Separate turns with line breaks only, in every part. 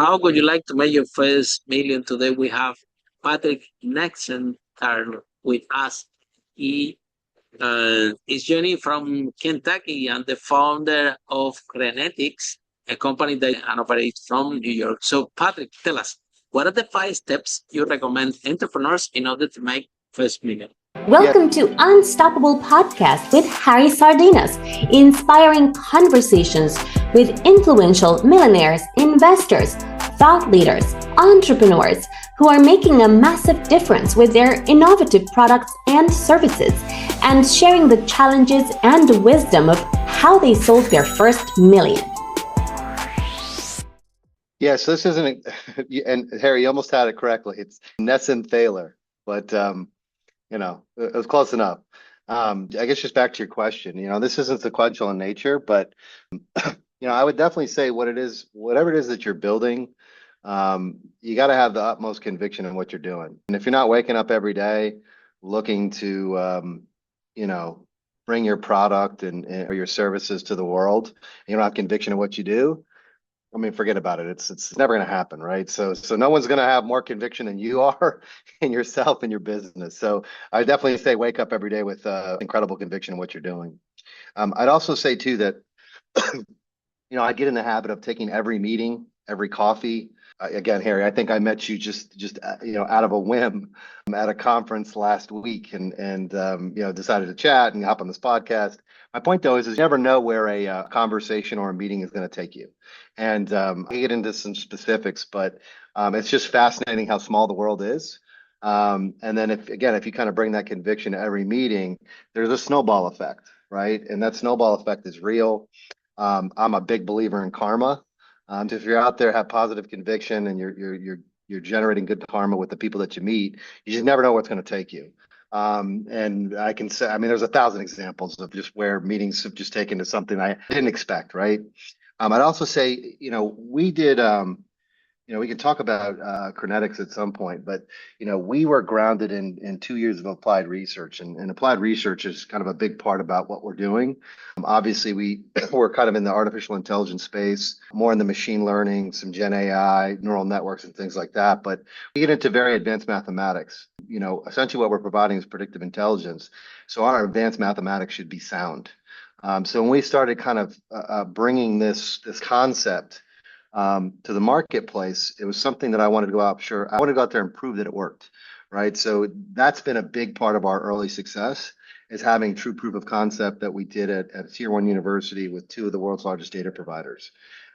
How would you like to make your first million? Today we have Patrick Nessenthaler with us. He is joining from Kentucky and the founder of CREnetics, a company that operates from New York. So, Patrick, tell us, what are the 5 steps you recommend entrepreneurs in order to make first million?
Yeah. Welcome to Unstoppable Podcast with Harry Sardinas, inspiring conversations with influential millionaires, investors, thought leaders, entrepreneurs who are making a massive difference with their innovative products and services, and sharing the challenges and wisdom of how they sold their first million.
Yes, this isn't, and Harry, you almost had it correctly. It's Nessenthaler, but it was close enough. I guess just back to your question, this isn't sequential in nature, but I would definitely say whatever it is that you're building, you got to have the utmost conviction in what you're doing. And if you're not waking up every day looking to, bring your product or your services to the world, and you don't have conviction in what you do, I mean, forget about it. It's never going to happen, right? So no one's going to have more conviction than you are in yourself and your business. So I definitely say wake up every day with incredible conviction in what you're doing. I'd also say too that I get in the habit of taking every meeting, every coffee. Again, Harry, I think I met you just out of a whim at a conference last week, and decided to chat and hop on this podcast. My point though is you never know where a conversation or a meeting is going to take you. And I get into some specifics, but it's just fascinating how small the world is. And then if you kind of bring that conviction to every meeting, there's a snowball effect, right? And that snowball effect is real. I'm a big believer in karma. So if you're out there, have positive conviction, and you're generating good karma with the people that you meet, you just never know what's going to take you. And I can say, I mean, there's 1,000 examples of just where meetings have just taken to something I didn't expect, right? I'd also say, we did, we can talk about Greenetics at some point, but we were grounded in 2 years of applied research, and applied research is kind of a big part about what we're doing. Obviously, we're kind of in the artificial intelligence space, more in the machine learning, some Gen AI, neural networks, and things like that. But we get into very advanced mathematics. Essentially, what we're providing is predictive intelligence. So our advanced mathematics should be sound. So when we started kind of bringing this concept to the marketplace, it was something that I wanted to go out. Sure, I wanted to go out there and prove that it worked, right? So that's been a big part of our early success, is having true proof of concept that we did at a tier 1 university with 2 of the world's largest data providers.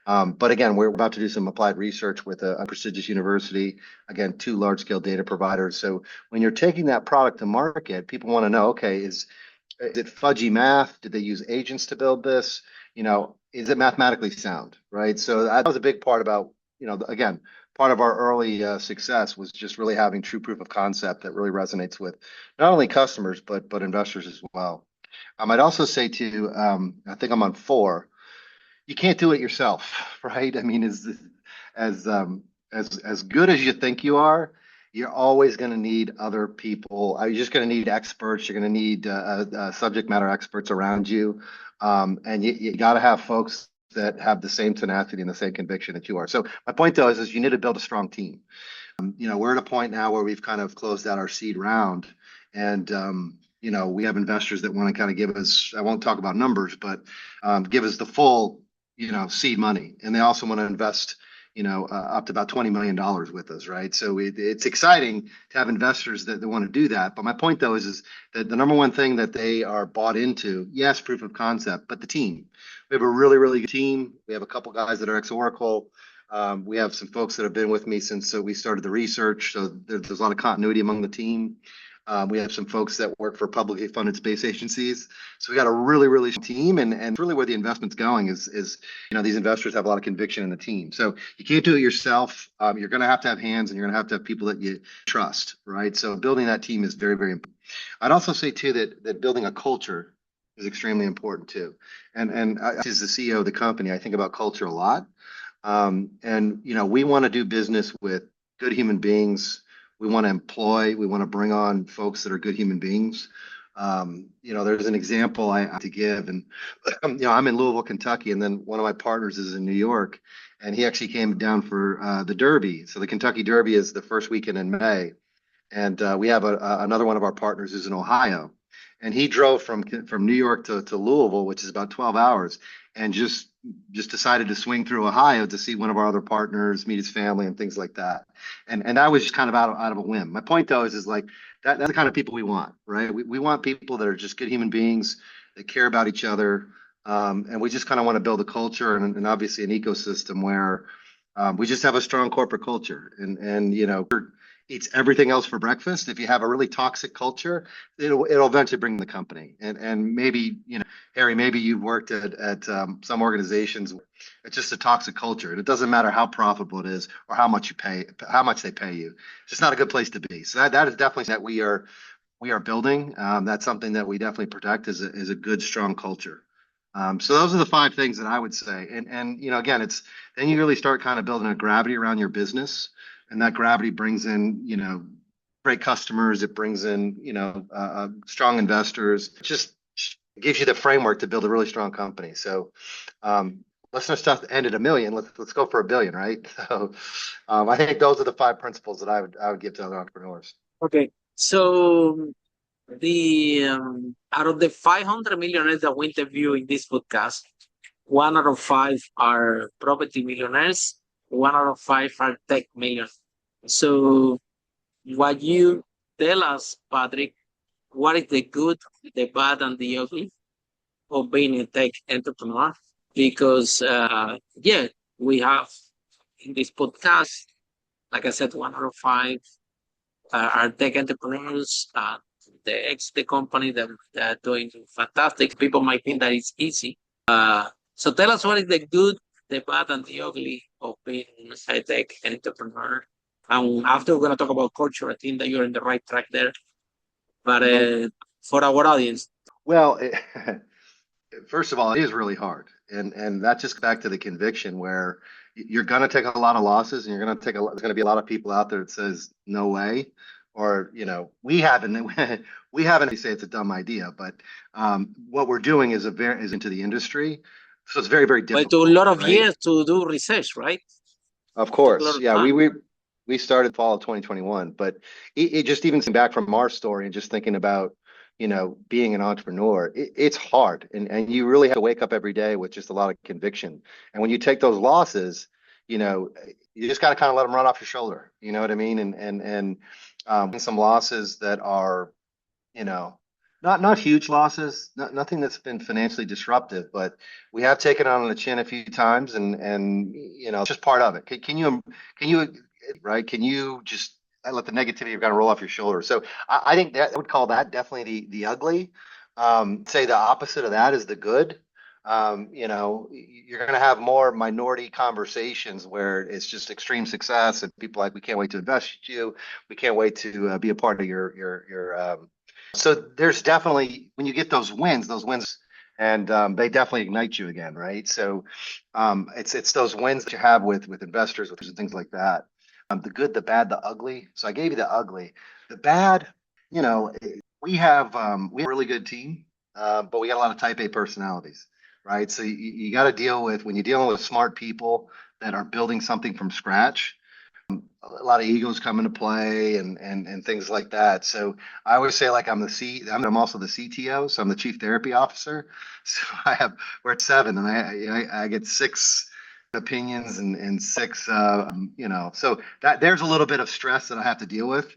But again, we're about to do some applied research with a prestigious university, again, 2 large scale data providers. So when you're taking that product to market, people want to know, okay, is it fudgy math? Did they use agents to build this? Is it mathematically sound, right? So that was a big part about, again, part of our early success was just really having true proof of concept that really resonates with not only customers, but investors as well. I'd also say too, I think I'm on 4, you can't do it yourself, right? I mean, as good as you think you are, you're always going to need other people. You're just going to need experts. You're going to need subject matter experts around you. And you got to have folks that have the same tenacity and the same conviction that you are. So my point though is you need to build a strong team. We're at a point now where we've kind of closed out our seed round, and we have investors that want to kind of give us, I won't talk about numbers, but give us the full seed money, and they also want to invest up to about $20 million with us, right? So it's exciting to have investors that want to do that. But my point though is that the number one thing that they are bought into, yes, proof of concept, but the team. We have a really, really good team. We have a couple guys that are ex-Oracle. We have some folks that have been with me since we started the research. So there's a lot of continuity among the team. We have some folks that work for publicly funded space agencies. So we got a really, really team, and really where the investment's going is these investors have a lot of conviction in the team. So you can't do it yourself. You're going to have hands, and you're going to have people that you trust, right? So building that team is very, very important. I'd also say too that building a culture is extremely important too. And as the CEO of the company, I think about culture a lot. We want to do business with good human beings. We want to bring on folks that are good human beings. There's an example I to give, and I'm in Louisville, Kentucky, and then one of my partners is in New York, and he actually came down for the Derby. So the Kentucky Derby is the first weekend in May, and we have another one of our partners who's in Ohio, and he drove from New York to Louisville, which is about 12 hours, and just decided to swing through Ohio to see one of our other partners, meet his family, and things like that. And that was just kind of out of a whim. My point though is like that's the kind of people we want, right? We want people that are just good human beings that care about each other, and we just kind of want to build a culture and obviously an ecosystem where we just have a strong corporate culture, and eats everything else for breakfast. If you have a really toxic culture, it'll eventually bring the company. And maybe Harry, maybe you've worked at some organizations. It's just a toxic culture, and it doesn't matter how profitable it is or how much they pay you. It's just not a good place to be. So that is definitely that we are building. That's something that we definitely protect is a good, strong culture. So those are the 5 things that I would say. And again, it's then you really start kind of building a gravity around your business, and that gravity brings in great customers. It brings in strong investors. It just gives you the framework to build a really strong company. So let's not just end at $1 million. Let's go for $1 billion, right? So I think those are the 5 principles that I would give to other entrepreneurs.
Okay, so the out of the 500 millionaires that we interview in this podcast, 1 out of 5 are property millionaires, 1 out of 5 are tech millionaires. So what you tell us, Patrick, what is the good, the bad, and the ugly of being a tech entrepreneur? Because we have in this podcast, like I said, 1 out of 5 are tech entrepreneurs. The company that are doing fantastic. People might think that it's easy. So tell us what is the good, the bad, and the ugly of being a tech entrepreneur. And after we're going to talk about culture, I think that you're in the right track there. But for our audience.
Well, first of all, it is really hard. And that just back to the conviction where you're going to take a lot of losses, and you're going to there's going to be a lot of people out there that says, no way. Or, we haven't say it's a dumb idea, but what we're doing is into the industry. So it's very, very difficult.
But a lot of years to do research, right?
Of course. Yeah. We started fall of 2021, but it just even came back from our story and just thinking about, being an entrepreneur, it's hard. And you really have to wake up every day with just a lot of conviction. And when you take those losses, you just got to kind of let them run off your shoulder. You know what I mean? And some losses that are, not huge losses, nothing that's been financially disruptive, but we have taken on the chin a few times, and it's just part of it. Can you just let the negativity kind of roll off your shoulder? So I think that I would call that definitely the ugly. Say the opposite of that is the good. You're going to have more minority conversations where it's just extreme success and people like, we can't wait to invest in you. We can't wait to be a part of your. So there's definitely, when you get those wins, and they definitely ignite you again, right? So it's those wins that you have with investors, with things like that. The good, the bad, the ugly. So I gave you the ugly. The bad, we have a really good team, but we got a lot of type A personalities. Right. So you got to deal with, when you're dealing with smart people that are building something from scratch, a lot of egos come into play and things like that. So I always say, like, I'm also the CTO. So I'm the chief therapy officer. So we're at 7, and I get 6 opinions and 6, so that there's a little bit of stress that I have to deal with.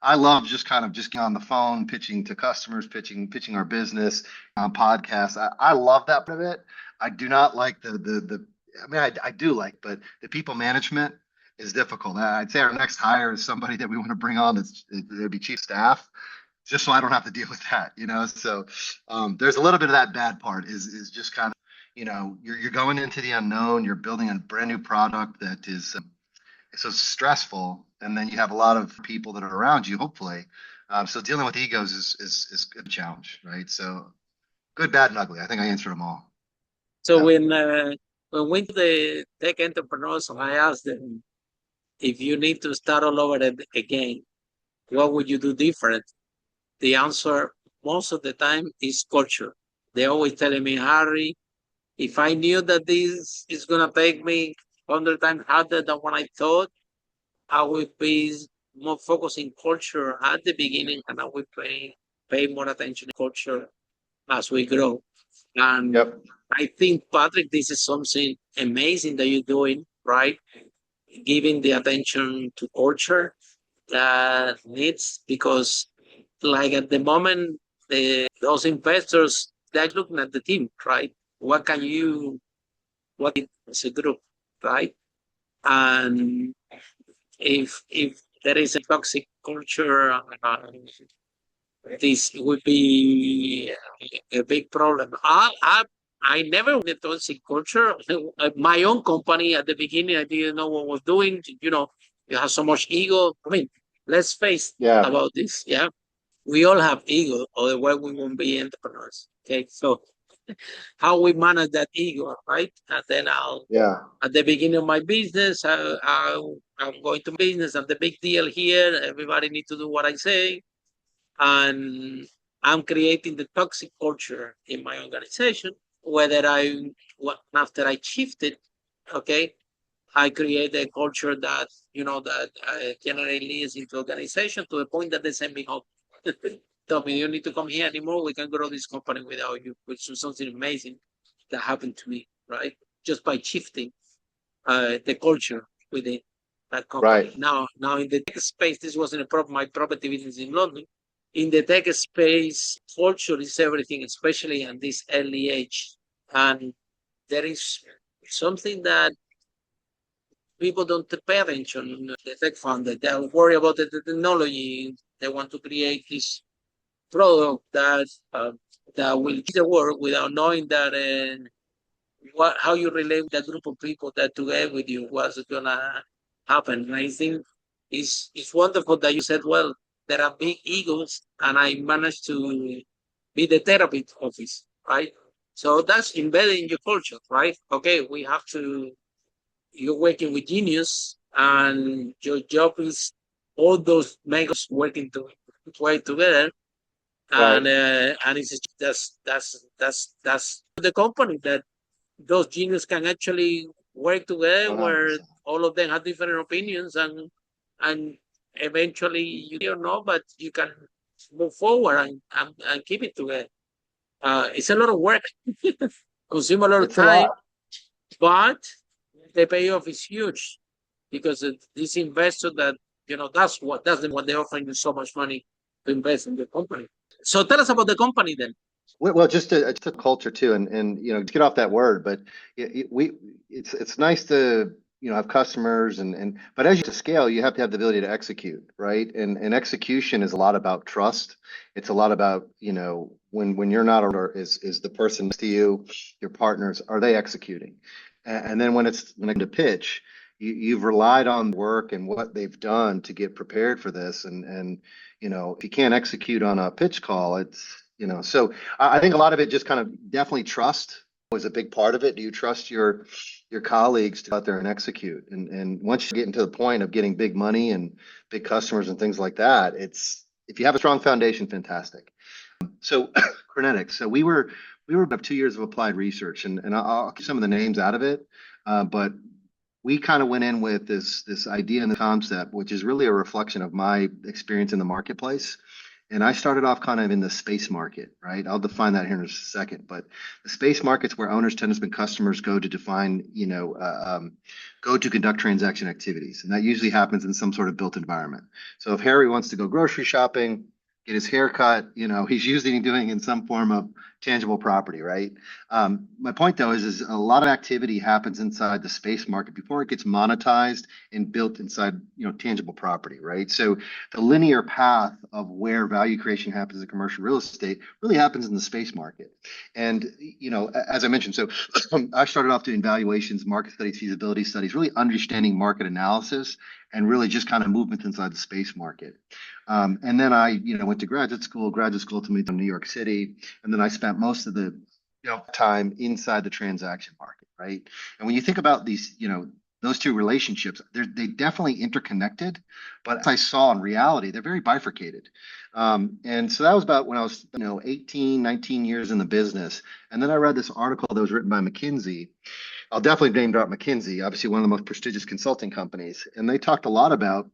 I love just getting on the phone, pitching to customers, pitching our business on podcasts. I love that part of it. I do not like I do like, but the people management is difficult. I'd say our next hire is somebody that we want to bring on that'd be chief staff, just so I don't have to deal with that, So there's a little bit of that bad part is just kind of, you're going into the unknown, you're building a brand new product that is so stressful, and then you have a lot of people that are around you, hopefully. So dealing with egos is a challenge, right? So good, bad, and ugly. I think I answered them all.
So when we the tech entrepreneurs, I asked them, if you need to start all over again, what would you do different? The answer most of the time is culture. They always telling me, Harry, if I knew that this is gonna take me 100 times harder than what I thought, I would be more focused in culture at the beginning, and I would pay more attention to culture as we grow. And
Yep.
I think, Patrick, this is something amazing that you're doing, right? Giving the attention to culture that needs, because like at the moment, those investors, they're looking at the team, right? What can you, what as a group, right? And if there is a toxic culture, this would be a big problem. I never wanted toxic culture. My own company at the beginning, I didn't know what I was doing. You have so much ego. I mean, let's face
Yeah.
about this. Yeah, we all have ego, otherwise we won't be entrepreneurs. Okay, so how we manage that ego, right? And then
Yeah.
at the beginning of my business, I'm going to business. I'm the big deal here. Everybody needs to do what I say, and I'm creating the toxic culture in my organization. After I shifted, okay, I create a culture that generally leads into organization to the point that they send me home. Tell me, you don't need to come here anymore. We can grow this company without you, which is something amazing that happened to me, right? Just by shifting the culture within that company.
Right.
Now in the tech space, this wasn't a problem. My property business in London. In the tech space, culture is everything, especially at this early age. And there is something that people don't pay attention. The tech founder, they are worried about the technology. They want to create this product that will change the world without knowing that how you relate with that group of people that together with you, what's gonna happen. And I think it's wonderful that you said, well, there are big egos, and I managed to be the therapy office, right? So that's embedded in your culture, right? Okay, we have to. You're working with genius, and your job is all those megos working to work together,
Right.
and it's that's the company that those geniuses can actually work together, where
100%.
all of them have different opinions, and eventually you don't know, but you can move forward and keep it together. It's a lot of work, consume a lot of
It's a
time,
lot.
but the payoff is huge, because this investor that that's the one they're offering you so much money to invest in the company. So tell us about the company then.
Well, just a culture too, and to get off that word, but it's nice to have customers but as you to scale, you have to have the ability to execute, right? And execution is a lot about trust. It's a lot about when you're not, or is the person next to you, your partners, are they executing? And then when I come to pitch, you've relied on work and what they've done to get prepared for this, and if you can't execute on a pitch call, so I think a lot of it just kind of definitely trust was a big part of it. Do you trust your colleagues to go out there and execute? And once you get into the point of getting big money and big customers and things like that, it's if you have a strong foundation, fantastic. So CREnetics. So we were about 2 years of applied research, and I'll keep some of the names out of it, but we kind of went in with this idea and the concept, which is really a reflection of my experience in the marketplace. And I started off kind of in the space market, right? I'll define that here in a second. But the space market's where owners, tenants, and customers go to go to conduct transaction activities. And that usually happens in some sort of built environment. So if Harry wants to go grocery shopping, get his hair cut, he's usually doing in some form of tangible property, right? My point though is a lot of activity happens inside the space market before it gets monetized and built inside, tangible property, right? So the linear path of where value creation happens in commercial real estate really happens in the space market. And, as I mentioned, so I started off doing valuations, market studies, feasibility studies, really understanding market analysis and really just kind of movement inside the space market. And then I, went to graduate school ultimately in New York City. And then I spent most of the time inside the transaction market, right? And when you think about these, those two relationships, they definitely interconnected, but as I saw in reality, they're very bifurcated. And so that was about when I was, 18, 19 years in the business. And then I read this article that was written by McKinsey. I'll definitely name drop McKinsey, obviously one of the most prestigious consulting companies. And they talked a lot about,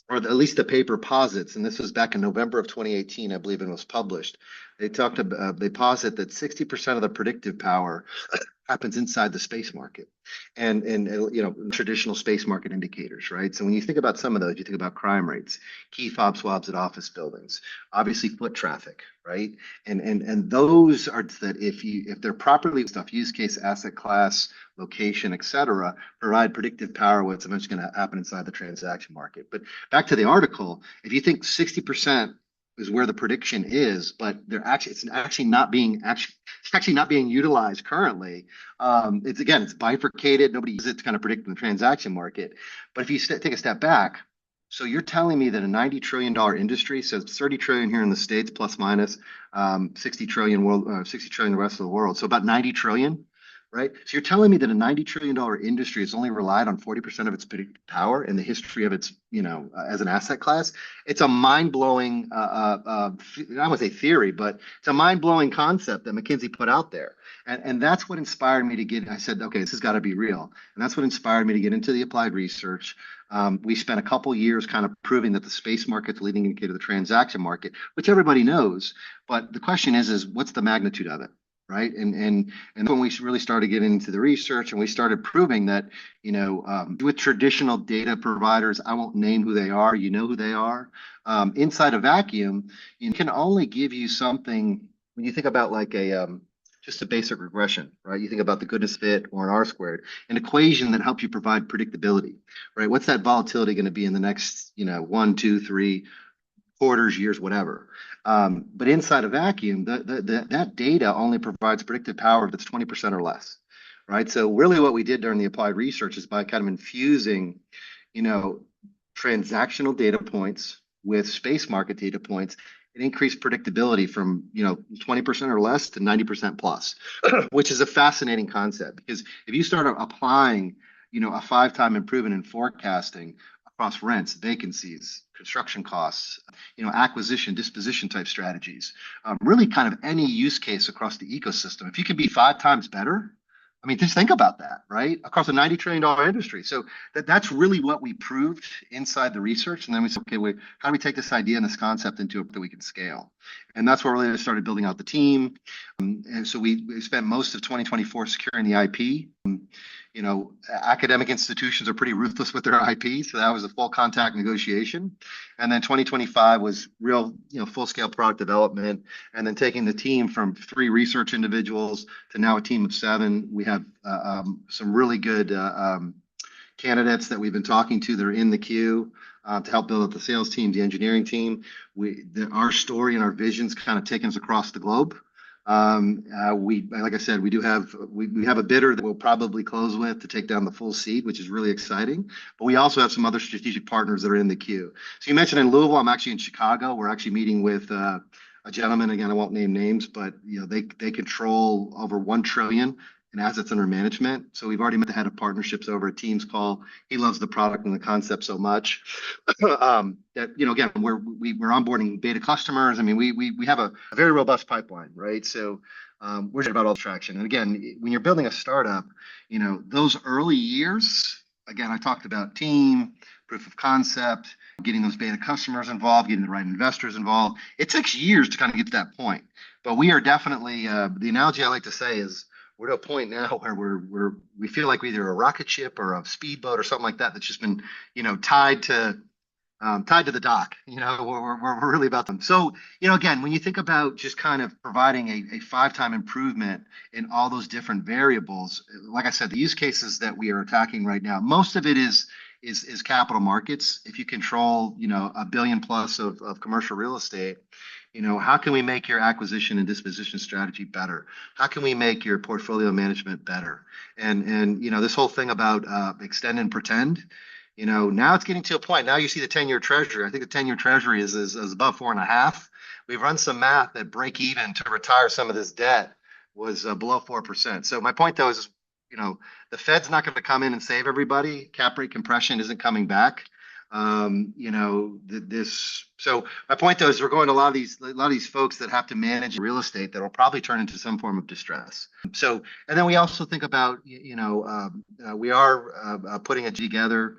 or at least the paper posits, and this was back in November of 2018, I believe it was published. They posit that 60% of the predictive power happens inside the space market, and traditional space market indicators, right? So when you think about some of those, you think about crime rates, key fob swabs at office buildings, obviously foot traffic, right? And those are that if they're properly stuff, use case, asset class, location, et cetera, provide predictive power, what's eventually going to happen inside the transaction market. But back to the article, if you think 60% is where the prediction is, but it's actually not being utilized currently. It's bifurcated. Nobody uses it to kind of predict the transaction market. But if you take a step back, so you're telling me that a $90 trillion industry, so it's 30 trillion here in the States, plus minus 60 trillion the rest of the world. So about 90 trillion. Right. So you're telling me that a $90 trillion industry has only relied on 40% of its predictive power in the history of its, as an asset class. It's a mind-blowing, I wouldn't say theory, but it's a mind-blowing concept that McKinsey put out there. And that's what inspired me to I said, okay, this has got to be real. And that's what inspired me to get into the applied research. We spent a couple years kind of proving that the space market's leading indicator of the transaction market, which everybody knows. But the question is what's the magnitude of it? Right. And when we really started getting into the research and we started proving that, with traditional data providers, I won't name who they are, who they are, inside a vacuum, you can only give you something when you think about like just a basic regression, right? You think about the goodness fit or an R squared, an equation that helps you provide predictability, right? What's that volatility going to be in the next, 1, 2, 3 quarters, years, whatever. But inside a vacuum, that data only provides predictive power if it's 20% or less, right? So really what we did during the applied research is by kind of infusing, transactional data points with space market data points, it increased predictability from, 20% or less to 90% plus, which is a fascinating concept because if you start applying, a 5-time improvement in forecasting across rents, vacancies, construction costs, acquisition, disposition type strategies, really kind of any use case across the ecosystem. If you can be 5 times better, I mean, just think about that, right? Across a $90 trillion industry. So that's really what we proved inside the research. And then we said, okay, how do we take this idea and this concept into it that we can scale? And that's where we really started building out the team. And so we spent most of 2024 securing the IP. Academic institutions are pretty ruthless with their IP, so that was a full contact negotiation. And then 2025 was real, full scale product development, and then taking the team from 3 research individuals to now a team of 7. We have some really good candidates that we've been talking to that are in the queue to help build up the sales team, the engineering team. Our story and our visions kind of taken us across the globe. Like I said, we have a bidder that we'll probably close with to take down the full seat, which is really exciting. But we also have some other strategic partners that are in the queue. So you mentioned in Louisville, I'm actually in Chicago. We're actually meeting with a gentleman. Again, I won't name names, but they control over $1 trillion in assets under management. So we've already met the head of partnerships over a Teams call. He loves the product and the concept so much that again we're onboarding beta customers. I mean, we have a very robust pipeline, right? So we're excited about all the traction. And again, when you're building a startup, those early years, again, I talked about team, proof of concept, getting those beta customers involved, getting the right investors involved. It takes years to kind of get to that point. But we are definitely the analogy I like to say is, we're at a point now where we feel like we're either a rocket ship or a speedboat or something like that that's just been tied to the dock. We're really about them. So again, when you think about just kind of providing a 5-time improvement in all those different variables, like I said, the use cases that we are attacking right now, most of it is capital markets. If you control $1 billion plus of commercial real estate, how can we make your acquisition and disposition strategy better? How can we make your portfolio management better? And this whole thing about extend and pretend, now it's getting to a point. Now you see the 10-year treasury. I think the 10-year treasury is above 4.5. We've run some math that break even to retire some of this debt was below 4%. So my point though is, the Fed's not going to come in and save everybody. Cap rate compression isn't coming back. So my point though is we're going to a lot of these folks that have to manage real estate that will probably turn into some form of distress. So, and then we also think about, we are putting it together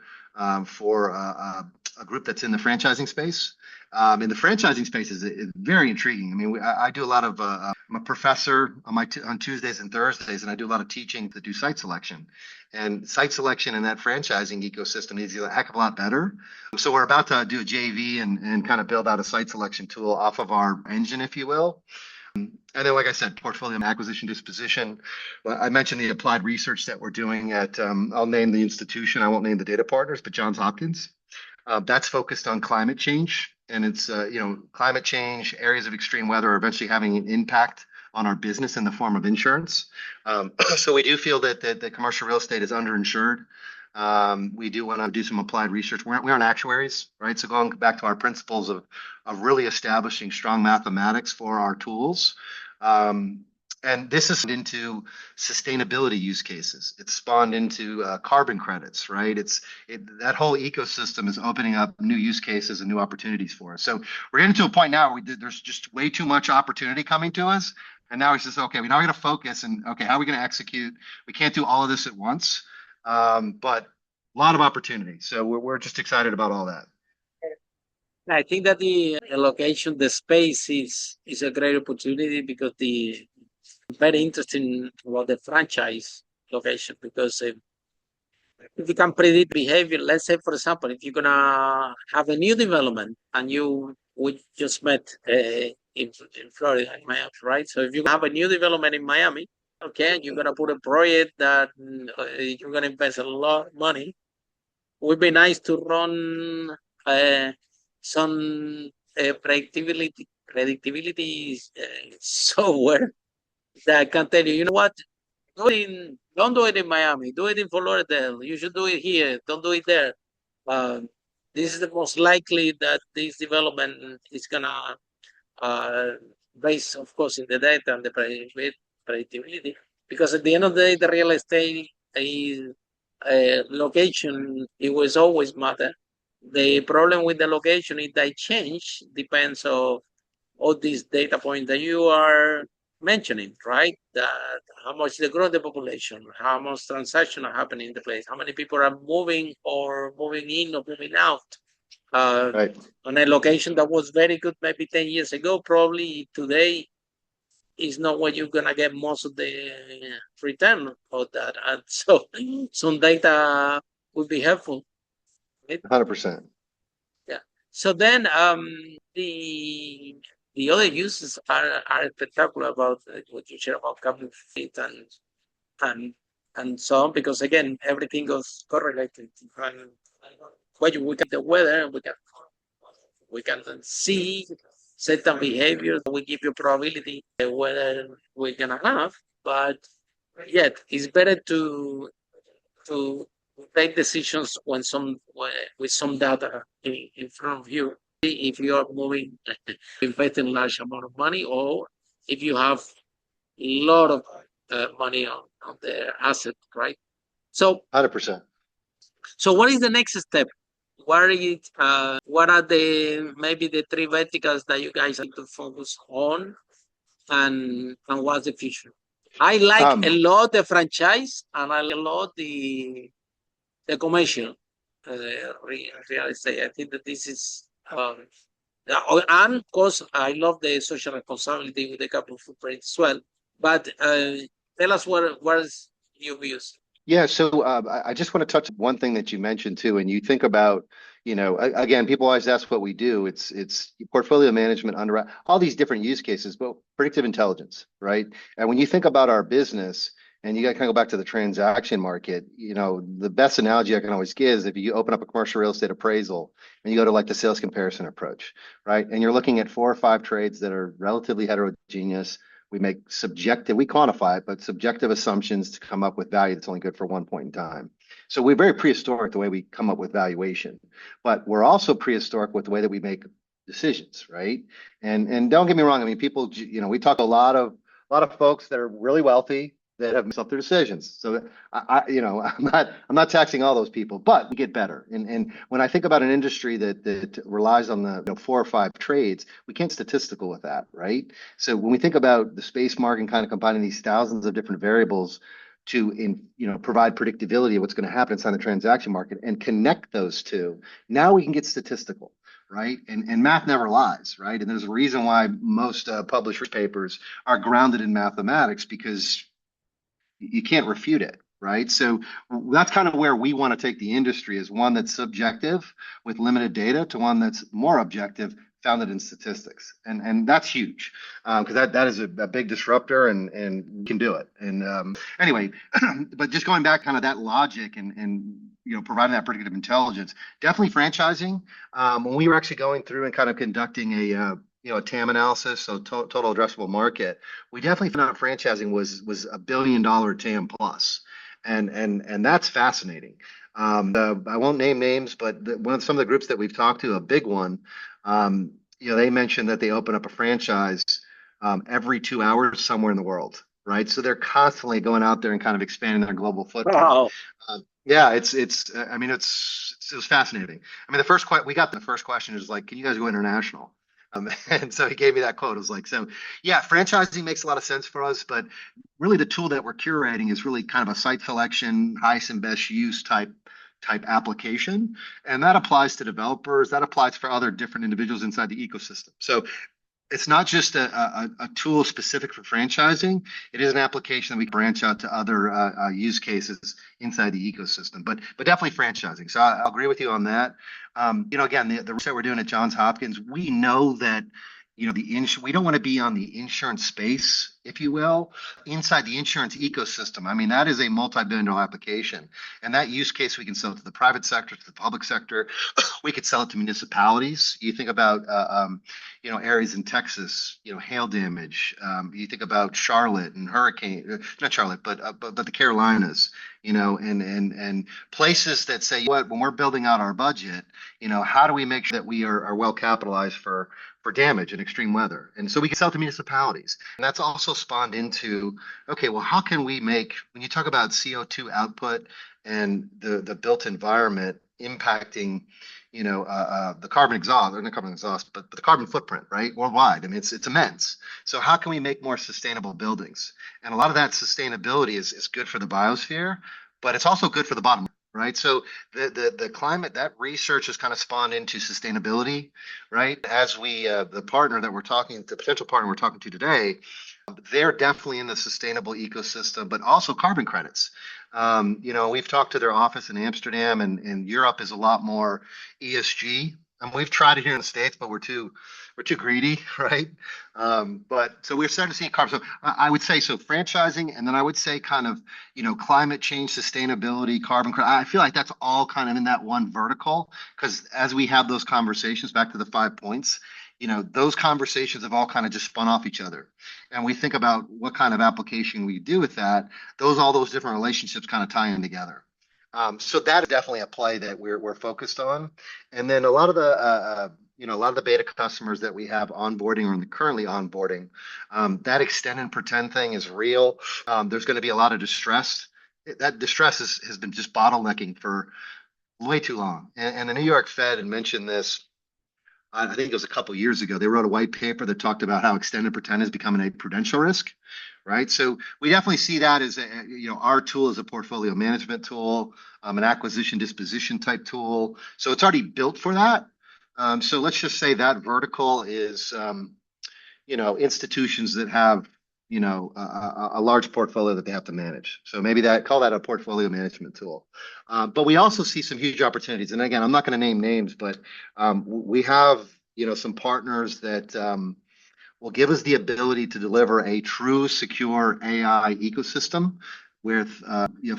for a group that's in the franchising space. And the franchising space is very intriguing. I mean, I do a lot of, I'm a professor on Tuesdays and Thursdays, and I do a lot of teaching to do site selection. And site selection in that franchising ecosystem is a heck of a lot better. So we're about to do a JV and kind of build out a site selection tool off of our engine, if you will. And then, like I said, portfolio acquisition disposition. I mentioned the applied research that we're doing at, I'll name the institution, I won't name the data partners, but Johns Hopkins. That's focused on climate change. And it's, climate change, areas of extreme weather are eventually having an impact on our business in the form of insurance. So we do feel that the commercial real estate is underinsured. We do want to do some applied research. We aren't actuaries, right? So going back to our principles of really establishing strong mathematics for our tools. And this is into sustainability use cases. It's spawned into carbon credits, right? That whole ecosystem is opening up new use cases and new opportunities for us. So we're getting to a point now where there's just way too much opportunity coming to us. And now it's just, okay, we now got to focus and, okay, how are we going to execute? We can't do all of this at once, but a lot of opportunity. So we're just excited about all that.
I think that the location, the space is a great opportunity because very interesting about the franchise location, because if you can predict behavior, let's say, for example, if you're gonna have a new development and we just met in Florida, in Miami, right? So if you have a new development in Miami, okay, you're gonna put a project that you're gonna invest a lot of money. It would be nice to run some predictability software that can tell you, you know what, don't do it in Miami, do it in Florida. You should do it here, don't do it there. This is the most likely that this development is gonna based, of course, in the data and the predictability. Because at the end of the day, the real estate is location. It was always matter. The problem with the location is that change depends on all these data points that you are mentioning, right? That how much the growth of the population, how much transactions are happening in the place, how many people are moving or moving in or moving out.
Right.
On a location that was very good maybe 10 years ago, probably today is not where you're gonna get most of the return of that. And so some data would be helpful.
100%.
Yeah. So then the other uses are spectacular about what you share about carbon fit and so on, because again, everything goes correlated. And we can the weather, we can see certain behaviors. We give you probability whether we're gonna have, but yet it's better to take decisions with some data in front of you. If you are moving, investing large amount of money, or if you have a lot of money on the asset, right? So
100%.
So what is the next step? What are maybe the three verticals that you guys have to focus on, and what's the future? I like a lot the franchise, and I like a lot the commercial real estate. I think that this is and of course I love the social responsibility with the carbon footprint as well. But tell us what is your views?
Yeah, so I just want to touch one thing that you mentioned too, and you think about, again, people always ask what we do. It's portfolio management, under all these different use cases, but predictive intelligence, right? And when you think about our business, and you got to kind of go back to the transaction market, the best analogy I can always give is if you open up a commercial real estate appraisal and you go to like the sales comparison approach, right? And you're looking at 4 or 5 trades that are relatively heterogeneous. We make we quantify it, but subjective assumptions to come up with value that's only good for one point in time. So we're very prehistoric the way we come up with valuation, but we're also prehistoric with the way that we make decisions, right? And don't get me wrong. I mean, people, we talk a lot of folks that are really wealthy, that have messed up their decisions. So I'm not taxing all those people, but we get better. And when I think about an industry that relies on the 4 or 5 trades, we can't be statistical with that, right? So when we think about the space market, kind of combining these thousands of different variables to provide predictability of what's going to happen inside the transaction market and connect those two, now we can get statistical. Right. And math never lies. Right. And there's a reason why most published papers are grounded in mathematics, because you can't refute it, right? So that's kind of where we want to take the industry, is one that's subjective with limited data to one that's more objective, founded in statistics. And that's huge, because that is a big disruptor, and we can do it. And anyway, but just going back, kind of that logic and providing that predictive intelligence, definitely franchising. When we were actually going through and kind of conducting a TAM analysis, so total addressable market, we definitely found out franchising was $1 billion TAM plus, and that's fascinating. I won't name names, but some of the groups that we've talked to, a big one, they mentioned that they open up a franchise every 2 hours somewhere in the world, right? So they're constantly going out there and kind of expanding their global footprint.
Wow.
Yeah, it was fascinating. I mean, we got the first question is like, can you guys go international? And so he gave me that quote. It was like, so yeah, franchising makes a lot of sense for us, but really the tool that we're curating is really kind of a site selection, highest and best use type application. And that applies to developers, that applies for other different individuals inside the ecosystem. So it's not just a tool specific for franchising. It is an application that we can branch out to other use cases inside the ecosystem, but definitely franchising. So I'll agree with you on that. Again, the research we're doing at Johns Hopkins, we know that we don't want to be on the insurance space, if you will, inside the insurance ecosystem. I mean, that is a multi-billion-dollar application, and that use case we can sell it to the private sector, to the public sector. We could sell it to municipalities. You think about areas in Texas, hail damage. You think about Charlotte and not Charlotte, but the Carolinas. And places that say, when we're building out our budget, how do we make sure that we are well capitalized for damage and extreme weather? And so we can sell to municipalities. And that's also spawned into, okay, well, how can we when you talk about CO2 output and the built environment impacting, the carbon exhaust, or not carbon exhaust, but the carbon footprint, right, worldwide. I mean, it's immense. So how can we make more sustainable buildings? And a lot of that sustainability is good for the biosphere, but it's also good for the bottom line. Right. So the climate, that research has kind of spawned into sustainability, right? As the potential partner we're talking to today, they're definitely in the sustainable ecosystem, but also carbon credits. We've talked to their office in Amsterdam, and Europe is a lot more ESG. And we've tried it here in the States, but we're too greedy, right? But so we're starting to see carbon. So I would say franchising, and then I would say kind of climate change, sustainability, carbon credit. I feel like that's all kind of in that one vertical, because as we have those conversations, back to the 5 points, those conversations have all kind of just spun off each other. And we think about what kind of application we do with that. All those different relationships kind of tie in together. So that is definitely a play that we're focused on. And then a lot of the beta customers that we have onboarding or currently onboarding, that extend and pretend thing is real. There's going to be a lot of distress. That distress has been just bottlenecking for way too long. And the New York Fed had mentioned this. I think it was a couple of years ago. They wrote a white paper that talked about how extend and pretend is becoming a prudential risk. Right. So we definitely see that as our tool is a portfolio management tool, an acquisition disposition type tool. So it's already built for that. So let's just say that vertical is, institutions that have, a large portfolio that they have to manage. So maybe call that a portfolio management tool. But we also see some huge opportunities. And again, I'm not going to name names, but we have, some partners that will give us the ability to deliver a true, secure AI ecosystem with,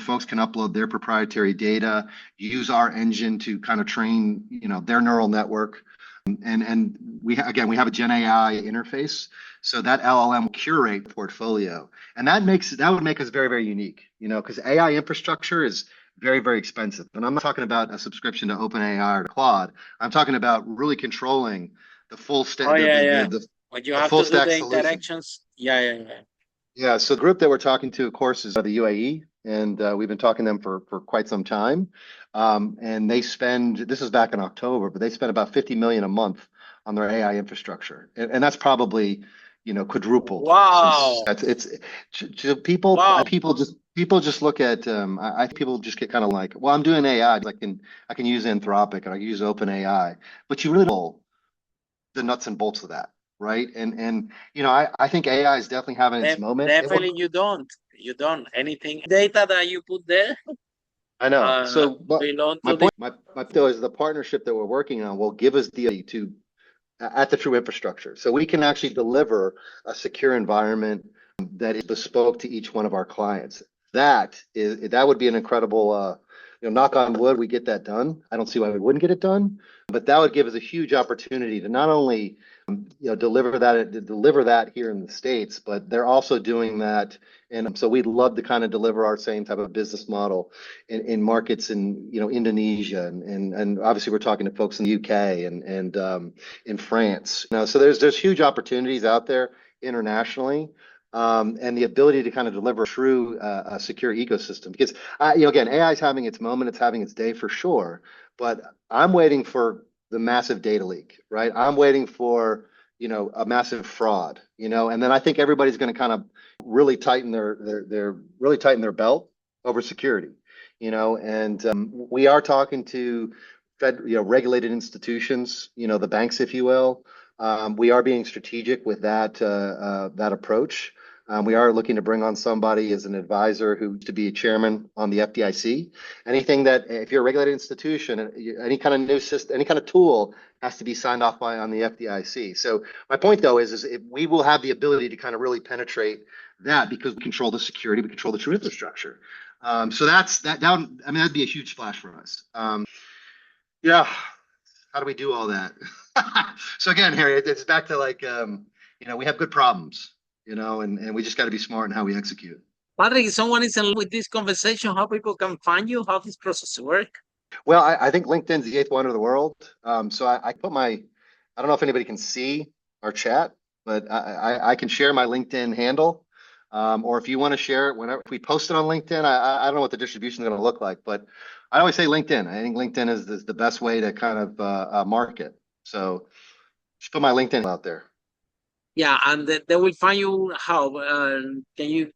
folks can upload their proprietary data, use our engine to kind of train, their neural network. And we have a Gen AI interface. So that LLM will curate the portfolio. And that would make us very, very unique, because AI infrastructure is very, very expensive. And I'm not talking about a subscription to OpenAI or to Claude. I'm talking about really controlling the full stack.
When you have to do the interactions. Yeah.
Yeah, so the group that we're talking to, of course, is the UAE, and we've been talking to them for quite some time. And they spend, this is back in October, but they spend about 50 million a month on their AI infrastructure, and that's probably, quadrupled since
Wow.
people.
Wow.
People just look at. I think people just get kind of like, well, I'm doing AI. I can use Anthropic and I can use OpenAI, but you really don't know the nuts and bolts of that, right? I think AI is definitely having its moment.
Definitely you don't. You don't. Anything data that you put there
I know. So, but
belong
my
to the
point, my though is the partnership that we're working on will give us the ability to at the true infrastructure, so we can actually deliver a secure environment that is bespoke to each one of our clients. That would be an incredible, knock on wood, we get that done. I don't see why we wouldn't get it done, but that would give us a huge opportunity to not only deliver that here in the States, but they're also doing that. And so we'd love to kind of deliver our same type of business model in markets in Indonesia and obviously we're talking to folks in the UK and in France. So there's huge opportunities out there internationally. And the ability to kind of deliver a true a secure ecosystem because again, AI is having its moment, it's having its day for sure, but I'm waiting for the massive data leak, right? I'm waiting for a massive fraud, and then I think everybody's going to kind of really tighten their belt over security, and we are talking to regulated institutions, the banks, if you will. We are being strategic with that approach. We are looking to bring on somebody as an advisor who to be a chairman on the FDIC. Anything that, if you're a regulated institution, any kind of new system, any kind of tool has to be signed off on the FDIC. So my point though is we will have the ability to kind of really penetrate that because we control the security, we control the true infrastructure. So that's that down. I mean, that'd be a huge splash for us. Yeah. How do we do all that? So again, Harry, it's back to like, we have good problems, and we just got to be smart in how we execute.
Patrick, if someone is in love with this conversation, how people can find you, how this process work?
Well, I think LinkedIn's the eighth wonder of the world. So I put I don't know if anybody can see our chat, but I can share my LinkedIn handle. Or if you want to share it whenever if we post it on LinkedIn, I don't know what the distribution is going to look like, but I always say LinkedIn. I think LinkedIn is the best way to kind of market. So just put my LinkedIn out there.
Yeah, and they will find you how? Can you,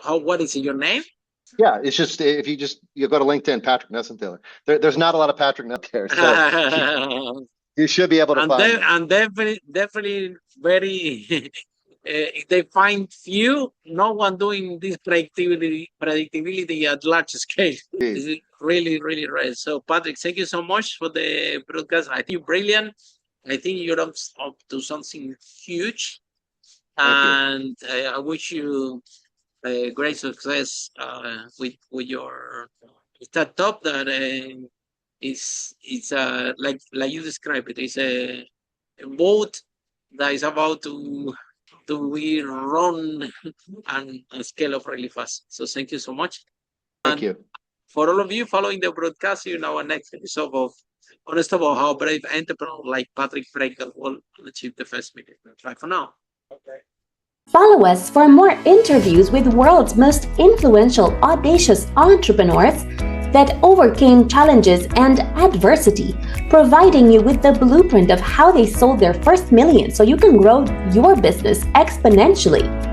what is it, your name?
Yeah, it's just if you go to LinkedIn, Patrick Nessenthaler. There's not a lot of Patrick up there, so you should be able to find me.
And definitely very if they find few, no one doing this predictability at large scale. This is really, really rare. So Patrick, thank you so much for the broadcast. I think you're brilliant. I think you're up to something huge. And I wish you great success with your startup that is like you described it. It's a boat that is about to be run and scale up really fast. So thank you so much.
Thank you.
For all of you following the broadcast, our next episode of Unstoppable, how brave entrepreneur like Patrick Nessenthaler will achieve the first million. Bye for now. Okay.
Follow us for more interviews with world's most influential, audacious entrepreneurs that overcame challenges and adversity, providing you with the blueprint of how they sold their first million so you can grow your business exponentially.